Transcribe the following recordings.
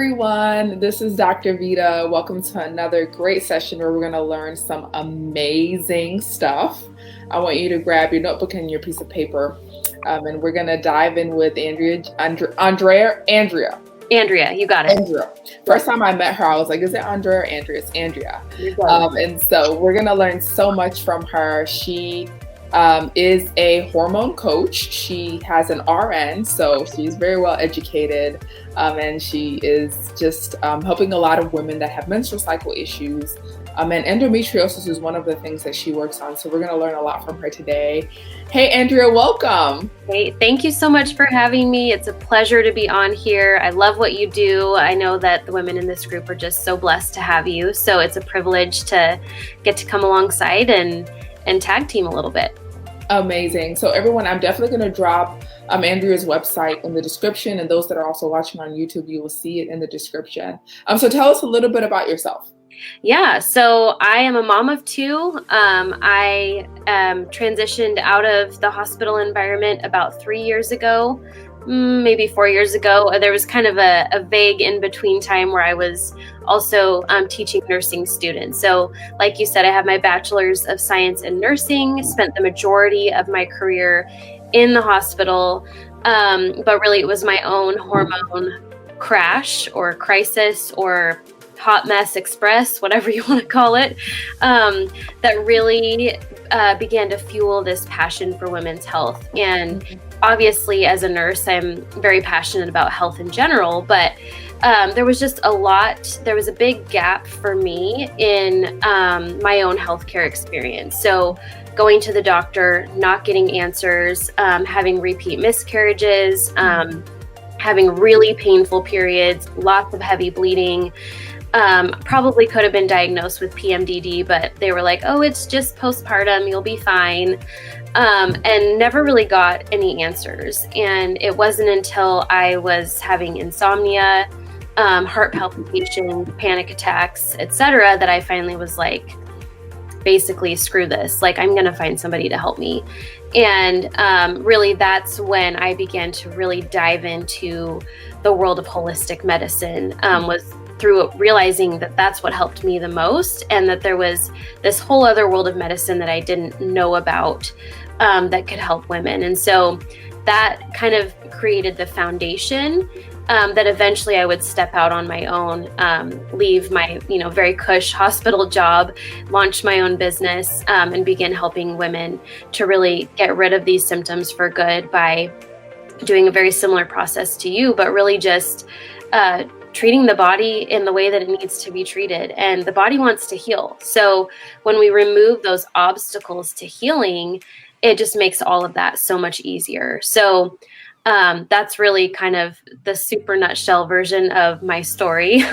everyone. This is Dr. Vita. Welcome to another great session where we're going to learn some amazing stuff. I want you to grab your notebook and your piece of paper, and we're going to dive in with Andrea. Andrea, you got it. Andrea. First time I met her, I was like, is it Andrea or Andrea? It's Andrea. And so we're going to learn so much from her. She is a hormone coach. She has an RN, so she's very well educated, and she is just helping a lot of women that have menstrual cycle issues. And endometriosis is one of the things that she works on. So we're going to learn a lot from her today. Hey, Andrea, welcome. Hey, thank you so much for having me. It's a pleasure to be on here. I love what you do. I know that the women in this group are just so blessed to have you. So it's a privilege to get to come alongside and tag team a little bit. Amazing. So everyone, I'm definitely going to drop Andrea's website in the description, and those that are also watching on YouTube, you will see it in the description. So tell us a little bit about yourself. Yeah, so I am a mom of two. I transitioned out of the hospital environment about 3 years ago, maybe 4 years ago. There was kind of a vague in-between time where I was also teaching nursing students. So like you said, I have my bachelor's of science in nursing, spent the majority of my career in the hospital, but really it was my own hormone crash or crisis or hot mess express, whatever you want to call it, that really began to fuel this passion for women's health. And obviously as a nurse, I'm very passionate about health in general, but there was a big gap for me in my own healthcare experience. So going to the doctor, not getting answers, having repeat miscarriages, having really painful periods, lots of heavy bleeding. Probably could have been diagnosed with PMDD, but they were like, oh, it's just postpartum, you'll be fine. And never really got any answers. And it wasn't until I was having insomnia, heart palpitations, panic attacks, etc., that I finally was like, basically, screw this. Like, I'm going to find somebody to help me. And really, that's when I began to really dive into the world of holistic medicine, was through realizing that that's what helped me the most, and that there was this whole other world of medicine that I didn't know about that could help women. And so that kind of created the foundation that eventually I would step out on my own, leave my very cush hospital job, launch my own business, and begin helping women to really get rid of these symptoms for good by doing a very similar process to you, but really just treating the body in the way that it needs to be treated. And the body wants to heal. So when we remove those obstacles to healing, it just makes all of that so much easier. So that's really kind of the super nutshell version of my story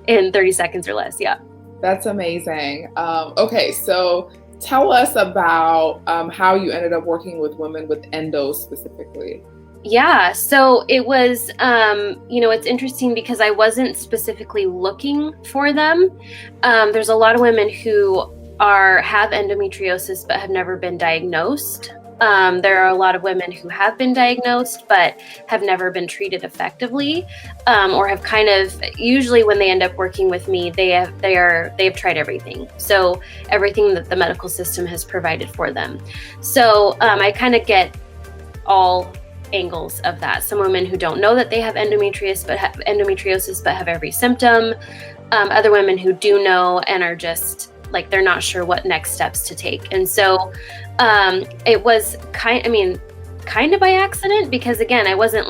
in 30 seconds or less. Yeah. That's amazing. Okay, so tell us about how you ended up working with women with endo specifically. Yeah, so it was, it's interesting because I wasn't specifically looking for them. There's a lot of women who have endometriosis but have never been diagnosed. There are a lot of women who have been diagnosed but have never been treated effectively, or have kind of, usually when they end up working with me, they've tried everything. So everything that the medical system has provided for them. So I kind of get all angles of that. Some women who don't know that they have endometriosis but have every symptom. Other women who do know and are just like, they're not sure what next steps to take. And so it was kind of by accident, because again, I wasn't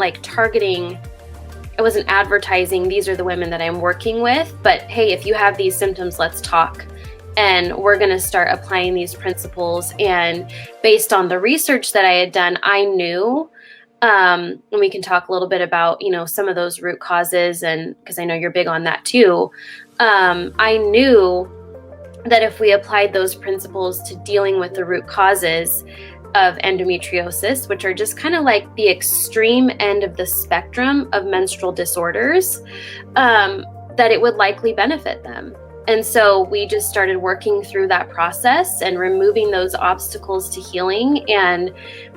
advertising, these are the women that I'm working with, but hey, if you have these symptoms, let's talk. And we're going to start applying these principles. And based on the research that I had done, I knew, and we can talk a little bit about, some of those root causes, and because I know you're big on that too. I knew that if we applied those principles to dealing with the root causes of endometriosis, which are just kind of like the extreme end of the spectrum of menstrual disorders, that it would likely benefit them. And so we just started working through that process and removing those obstacles to healing, and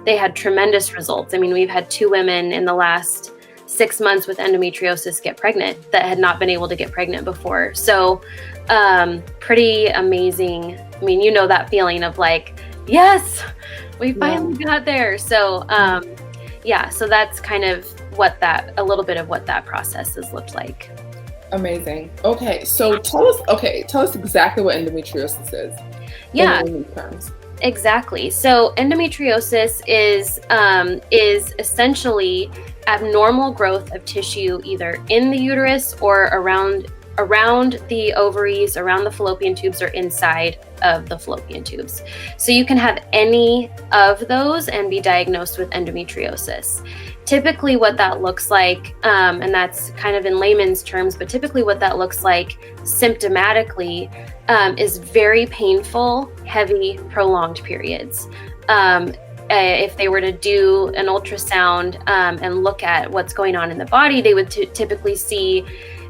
they had tremendous results. I mean, we've had 2 women in the last 6 months with endometriosis get pregnant that had not been able to get pregnant before. So pretty amazing. I mean, you know that feeling of like, yes, we finally got there. So so that's kind of a little bit of what that process has looked like. Amazing. Okay, so tell us exactly what endometriosis is. Yeah. In layman's terms. Exactly. So endometriosis is essentially abnormal growth of tissue either in the uterus or around the ovaries, around the fallopian tubes, or inside of the fallopian tubes. So you can have any of those and be diagnosed with endometriosis. Typically what that looks like, and that's kind of in layman's terms, but typically what that looks like symptomatically is very painful, heavy, prolonged periods. If they were to do an ultrasound and look at what's going on in the body, they would typically see,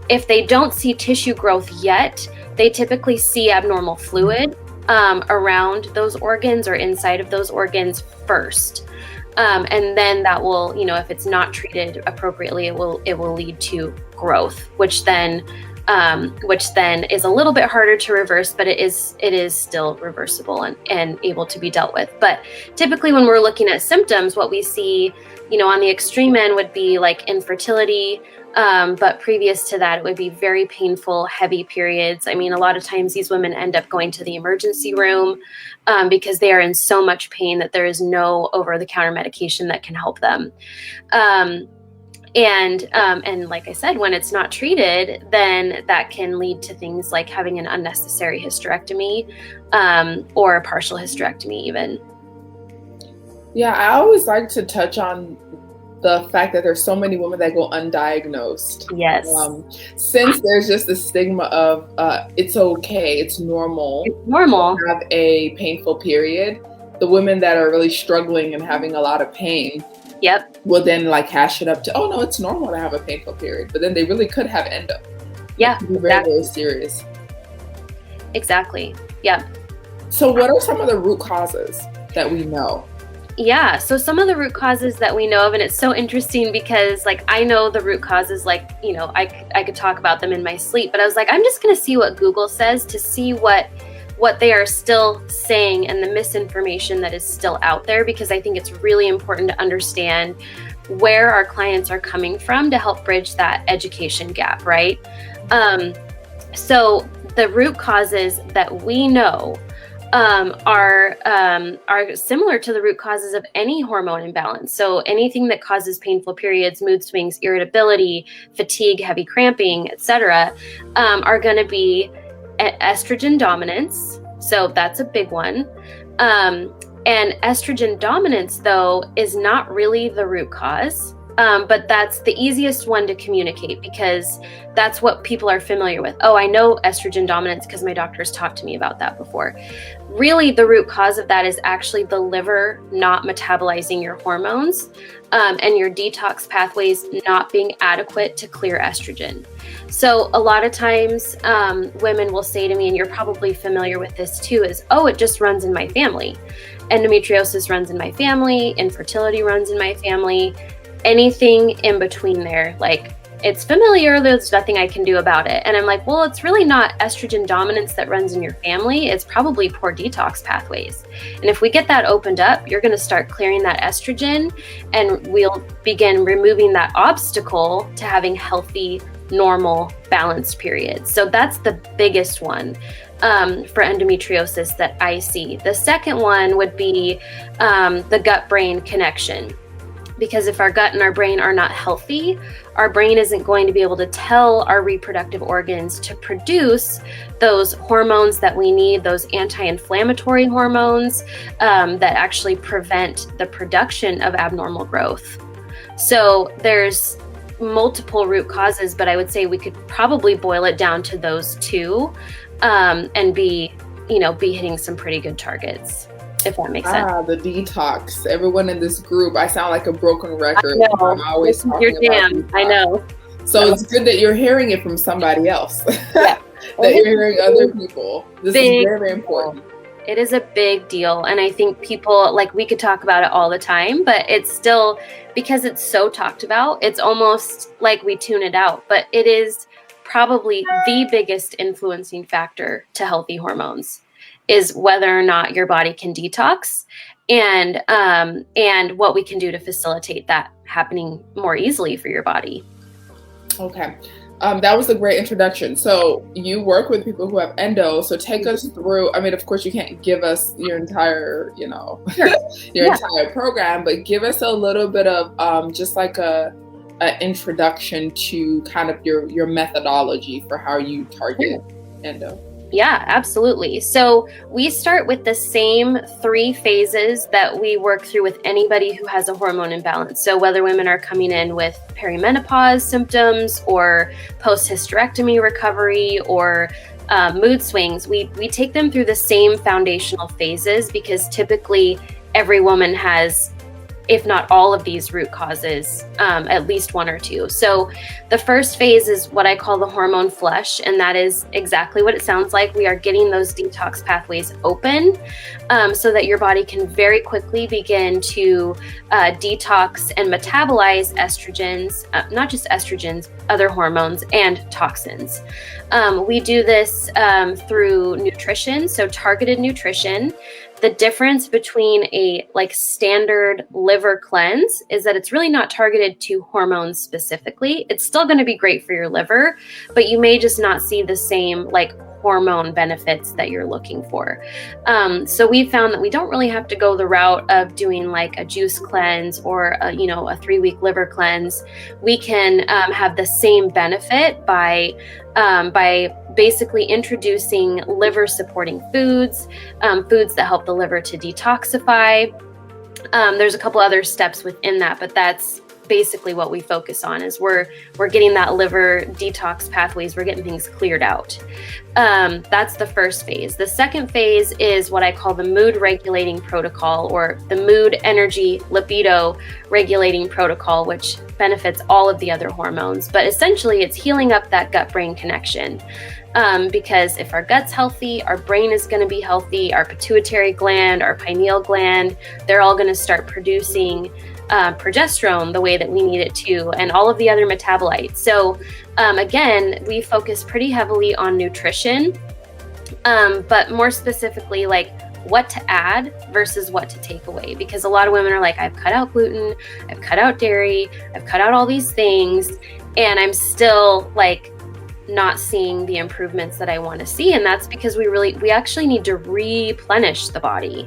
if they don't see tissue growth yet, they typically see abnormal fluid around those organs or inside of those organs first. And then that will, if it's not treated appropriately, it will lead to growth, which then is a little bit harder to reverse, but it is still reversible and able to be dealt with. But typically when we're looking at symptoms, what we see, on the extreme end would be like infertility. But previous to that, it would be very painful, heavy periods. I mean, a lot of times these women end up going to the emergency room because they are in so much pain that there is no over-the-counter medication that can help them. And like I said, when it's not treated, then that can lead to things like having an unnecessary hysterectomy or a partial hysterectomy even. Yeah, I always like to touch on the fact that there's so many women that go undiagnosed. Yes. Since there's just the stigma of it's okay, it's normal. It's normal to have a painful period. The women that are really struggling and having a lot of pain, will then like hash it up to, oh no, it's normal to have a painful period, but then they really could have endo. Yeah, very, very serious. Exactly. Yeah. So what are some of the root causes that we know? Yeah, so some of the root causes that we know of, and it's so interesting because like I know the root causes, like, I could talk about them in my sleep, but I was like, I'm just going to see what Google says to see what they are still saying and the misinformation that is still out there, because I think it's really important to understand where our clients are coming from to help bridge that education gap, right? So the root causes that we know are similar to the root causes of any hormone imbalance. So anything that causes painful periods, mood swings, irritability, fatigue, heavy cramping, etc., are going to be estrogen dominance. So that's a big one. And estrogen dominance, though, is not really the root cause. But that's the easiest one to communicate because that's what people are familiar with. Oh, I know estrogen dominance because my doctor's talked to me about that before. Really, the root cause of that is actually the liver not metabolizing your hormones and your detox pathways not being adequate to clear estrogen. So a lot of times women will say to me, and you're probably familiar with this too, is, oh, it just runs in my family. Endometriosis runs in my family, infertility runs in my family. Anything in between there, like it's familiar, there's nothing I can do about it. And I'm like, well, it's really not estrogen dominance that runs in your family. It's probably poor detox pathways. And if we get that opened up, you're going to start clearing that estrogen and we'll begin removing that obstacle to having healthy, normal, balanced periods. So that's the biggest one for endometriosis that I see. The second one would be the gut-brain connection. Because if our gut and our brain are not healthy, our brain isn't going to be able to tell our reproductive organs to produce those hormones that we need, those anti-inflammatory hormones that actually prevent the production of abnormal growth. So there's multiple root causes, but I would say we could probably boil it down to those two and be hitting some pretty good targets. If that makes sense. The detox. Everyone in this group, I sound like a broken record. I know. I'm always talking You're about damn. detox. I know. So it's good that you're hearing it from somebody else. Yeah. That you're hearing other people. This is very, very important. It is a big deal. And I think people, like, we could talk about it all the time, but it's still, because it's so talked about, it's almost like we tune it out. But it is probably the biggest influencing factor to healthy hormones, is whether or not your body can detox, and what we can do to facilitate that happening more easily for your body. Okay. That was a great introduction. So you work with people who have endo. So take us through, I mean, of course you can't give us your entire, Sure. entire program, but give us a little bit of just like an introduction to kind of your methodology for how you target endo. Yeah, absolutely. So we start with the same 3 phases that we work through with anybody who has a hormone imbalance. So whether women are coming in with perimenopause symptoms or post-hysterectomy recovery or mood swings, we take them through the same foundational phases, because typically every woman has, if not all of these root causes, at least 1 or 2. So the first phase is what I call the hormone flush, and that is exactly what it sounds like. We are getting those detox pathways open, so that your body can very quickly begin to detox and metabolize estrogens, not just estrogens, other hormones and toxins. We do this through nutrition, so targeted nutrition. The difference between a standard liver cleanse is that it's really not targeted to hormones specifically. It's still going to be great for your liver, but you may just not see the same hormone benefits that you're looking for. So we found that we don't really have to go the route of doing a juice cleanse or a 3-week liver cleanse. We can have the same benefit by basically introducing liver supporting foods, foods that help the liver to detoxify. There's a couple other steps within that, but that's basically what we focus on, is we're getting that liver detox pathways, we're getting things cleared out. That's the first phase. The second phase is what I call the mood regulating protocol, or the mood, energy, libido regulating protocol, which benefits all of the other hormones. But essentially it's healing up that gut-brain connection. Because if our gut's healthy, our brain is going to be healthy, our pituitary gland, our pineal gland, they're all going to start producing progesterone the way that we need it to, and all of the other metabolites. So again, we focus pretty heavily on nutrition, but more specifically what to add versus what to take away. Because a lot of women are I've cut out gluten, I've cut out dairy, I've cut out all these things, and I'm still not seeing the improvements that I want to see. And that's because we actually need to replenish the body,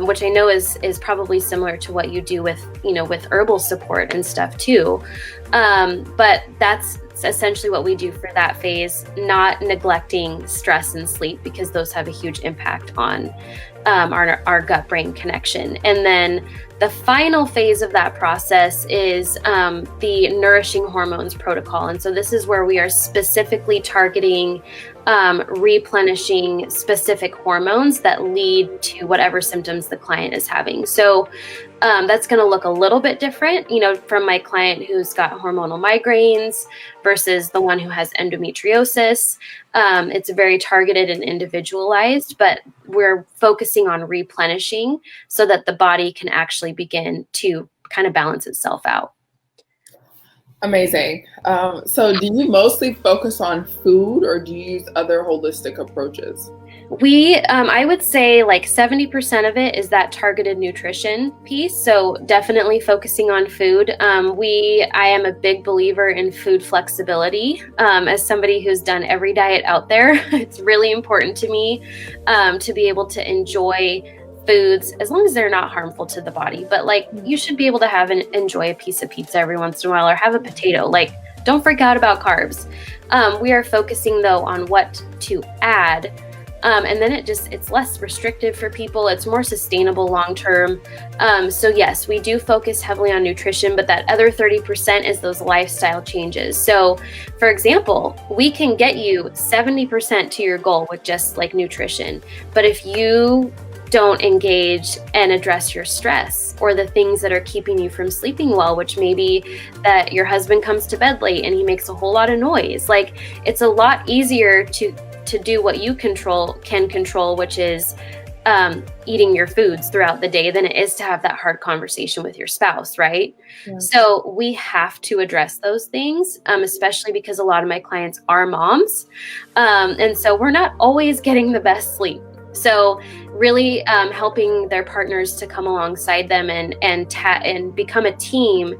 which I know is probably similar to what you do with herbal support and stuff too. But that's essentially what we do for that phase, not neglecting stress and sleep, because those have a huge impact on our gut-brain connection. And then the final phase of that process is the nourishing hormones protocol. And so this is where we are specifically targeting replenishing specific hormones that lead to whatever symptoms the client is having. So that's going to look a little bit different, from my client who's got hormonal migraines versus the one who has endometriosis. It's very targeted and individualized, but we're focusing on replenishing so that the body can actually begin to kind of balance itself out. Amazing. So do you mostly focus on food, or do you use other holistic approaches? I would say 70% of it is that targeted nutrition piece. So definitely focusing on food. I am a big believer in food flexibility. As somebody who's done every diet out there, it's really important to me to be able to enjoy foods as long as they're not harmful to the body. But you should be able to enjoy a piece of pizza every once in a while, or have a potato. Don't freak out about carbs. We are focusing though on what to add. And then it's less restrictive for people. It's more sustainable long-term. So yes, we do focus heavily on nutrition, but that other 30% is those lifestyle changes. So for example, we can get you 70% to your goal with just nutrition. But if you don't engage and address your stress or the things that are keeping you from sleeping well, which may be that your husband comes to bed late and he makes a whole lot of noise. It's a lot easier to do what you can control, which is eating your foods throughout the day than it is to have that hard conversation with your spouse, right? Yeah. So we have to address those things, especially because a lot of my clients are moms. And so we're not always getting the best sleep. So really helping their partners to come alongside them and become a team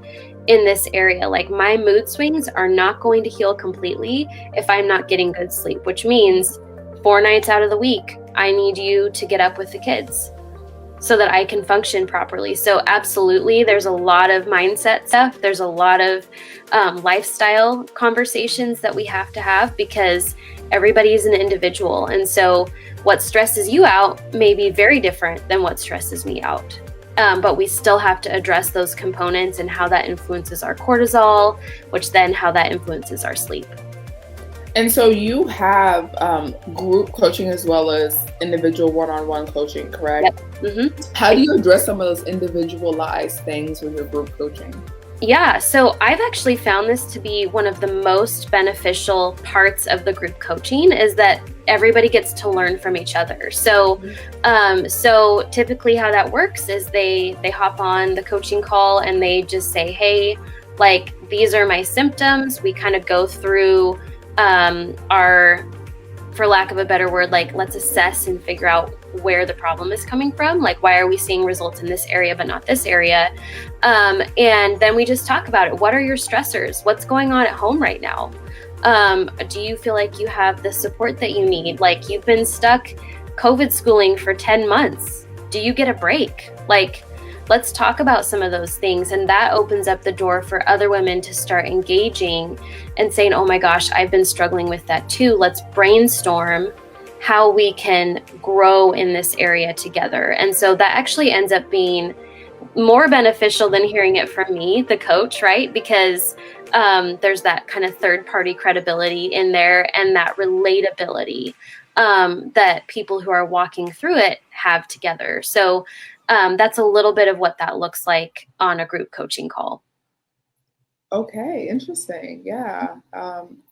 in this area. Like, my mood swings are not going to heal completely if I'm not getting good sleep, which means 4 nights out of the week, I need you to get up with the kids so that I can function properly. So absolutely, there's a lot of mindset stuff. There's a lot of lifestyle conversations that we have to have, because everybody is an individual. And so what stresses you out may be very different than what stresses me out. But we still have to address those components and how that influences our cortisol, which then how that influences our sleep. And so you have group coaching as well as individual one-on-one coaching, correct? Yep. Mm-hmm. How do you address some of those individualized things with your group coaching? Yeah, so I've actually found this to be one of the most beneficial parts of the group coaching, is that everybody gets to learn from each other. So, so typically how that works is they hop on the coaching call and they just say, hey, like, these are my symptoms. We kind of go through our, for lack of a better word, like, let's assess and figure out where the problem is coming from. Like, why are we seeing results in this area but not this area? And then we just talk about it. What are your stressors? What's going on at home right now? Do you feel like you have the support that you need? Like, you've been stuck COVID schooling for 10 months. Do you get a break? Like, let's talk about some of those things. And that opens up the door for other women to start engaging and saying, oh my gosh, I've been struggling with that too. Let's brainstorm how we can grow in this area together. And so that actually ends up being more beneficial than hearing it from me, the coach, right? Because there's that kind of third-party credibility in there and that relatability that people who are walking through it have together. So that's a little bit of what that looks like on a group coaching call. Okay, interesting. Yeah.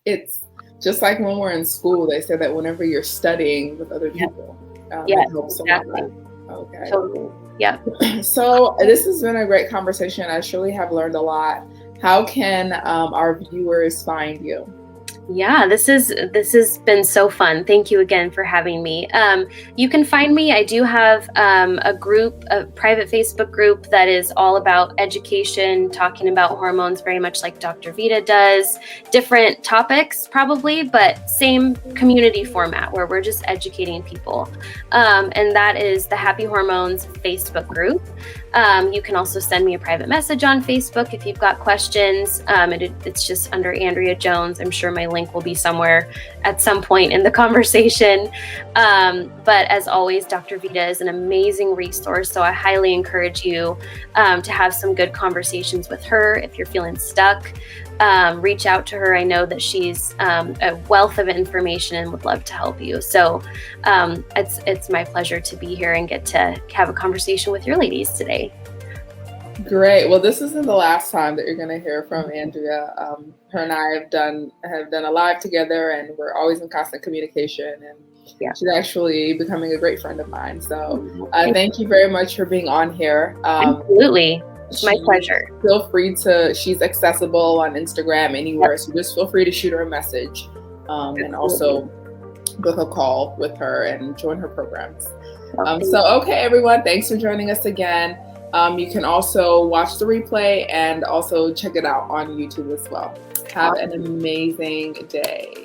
It's just like when we're in school, they say that whenever you're studying with other people, it helps exactly. a lot. Okay. Totally. Yeah. So this has been a great conversation. I surely have learned a lot. How can our viewers find you? Yeah, this has been so fun. Thank you again for having me. You can find me. I do have a private Facebook group that is all about education, talking about hormones, very much like Dr. Vita does. Different topics probably, but same community format where we're just educating people. And that is the Happy Hormones Facebook group. You can also send me a private message on Facebook if you've got questions. It's just under Andrea Jones. I'm sure my link will be somewhere at some point in the conversation. But as always, Dr. Vita is an amazing resource. So I highly encourage you to have some good conversations with her. If you're feeling stuck, reach out to her. I know that she's a wealth of information and would love to help you. So it's my pleasure to be here and get to have a conversation with your ladies today. Great. Well, this isn't the last time that you're going to hear from Andrea. Her and I have done a live together, and we're always in constant communication. And she's actually becoming a great friend of mine. So thank you very much for being on here. Absolutely. It's my pleasure. Feel free to, she's accessible on Instagram, anywhere. So just feel free to shoot her a message and also book a call with her and join her programs. Okay, everyone, thanks for joining us again. You can also watch the replay and also check it out on YouTube as well. Have an amazing day.